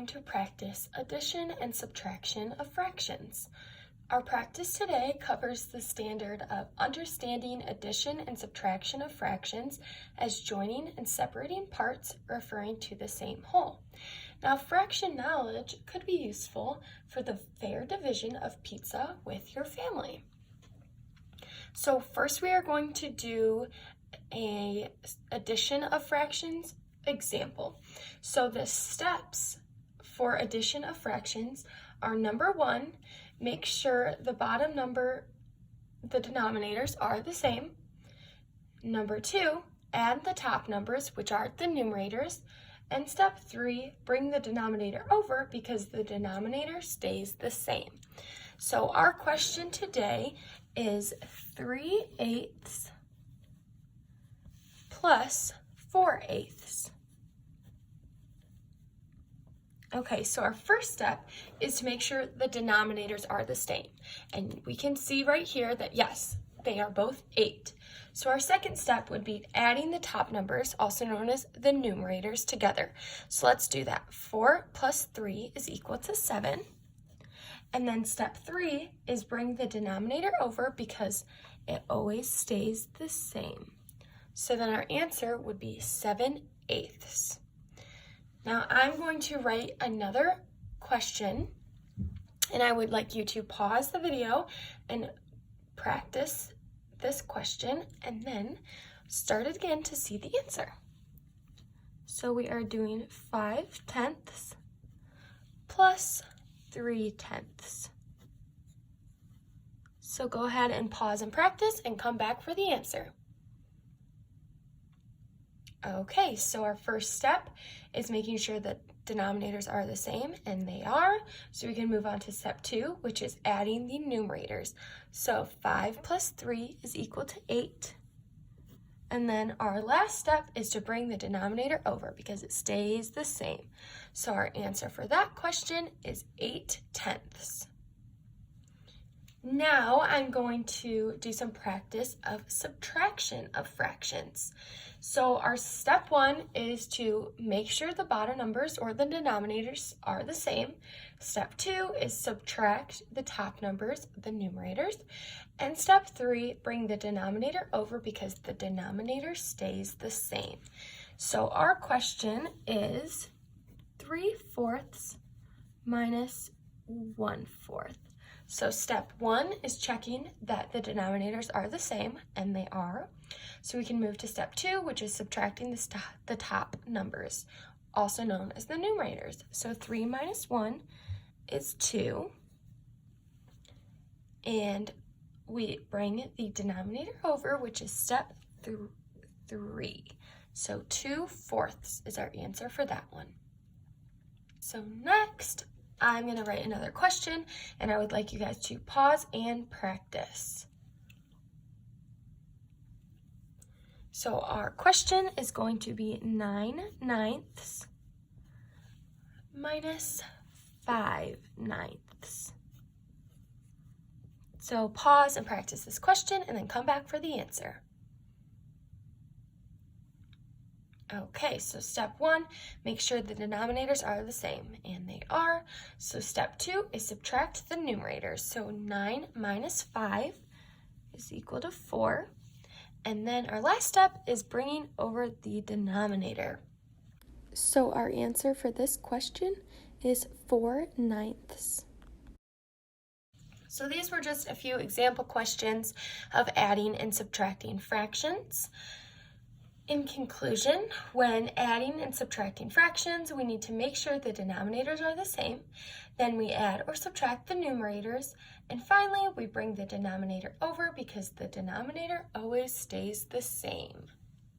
going to practice addition and subtraction of fractions. Our practice today covers the standard of understanding addition and subtraction of fractions as joining and separating parts referring to the same whole. Now, fraction knowledge could be useful for the fair division of pizza with your family. So first we are going to do an addition of fractions example. So the steps for addition of fractions are: number one, make sure the bottom number, the denominators, are the same. Number two, add the top numbers, which are the numerators. And step three, bring the denominator over because the denominator stays the same. So our question today is 3/8 plus 4/8. Okay, so our first step is to make sure the denominators are the same. And we can see right here that yes, they are both 8. So our second step would be adding the top numbers, also known as the numerators, together. So let's do that. 4 plus 3 is equal to 7. And then step 3 is bring the denominator over because it always stays the same. So then our answer would be 7/8. Now I'm going to write another question, and I would like you to pause the video and practice this question and then start it again to see the answer. So we are doing 5/10 plus 3/10. So go ahead and pause and practice and come back for the answer. Okay, so our first step is making sure that denominators are the same, and they are. So we can move on to step 2, which is adding the numerators. So 5 plus 3 is equal to 8. And then our last step is to bring the denominator over because it stays the same. So our answer for that question is 8/10. Now I'm going to do some practice of subtraction of fractions. So our step 1 is to make sure the bottom numbers or the denominators are the same. Step 2 is subtract the top numbers, the numerators. And step 3, bring the denominator over because the denominator stays the same. So our question is 3/4 minus 1/4. So step 1 is checking that the denominators are the same, and they are. So we can move to step 2, which is subtracting the top numbers, also known as the numerators. So 3 minus 1 is 2. And we bring the denominator over, which is step 3. So 2/4 is our answer for that one. So next, I'm going to write another question, and I would like you guys to pause and practice. So our question is going to be 9/9 minus 5/9. So pause and practice this question, and then come back for the answer. Okay, so step 1, make sure the denominators are the same, and they are. So step 2 is subtract the numerators. So 9 minus 5 is equal to 4. And then our last step is bringing over the denominator. So our answer for this question is 4/9. So these were just a few example questions of adding and subtracting fractions. In conclusion, when adding and subtracting fractions, we need to make sure the denominators are the same. Then we add or subtract the numerators. And finally, we bring the denominator over because the denominator always stays the same.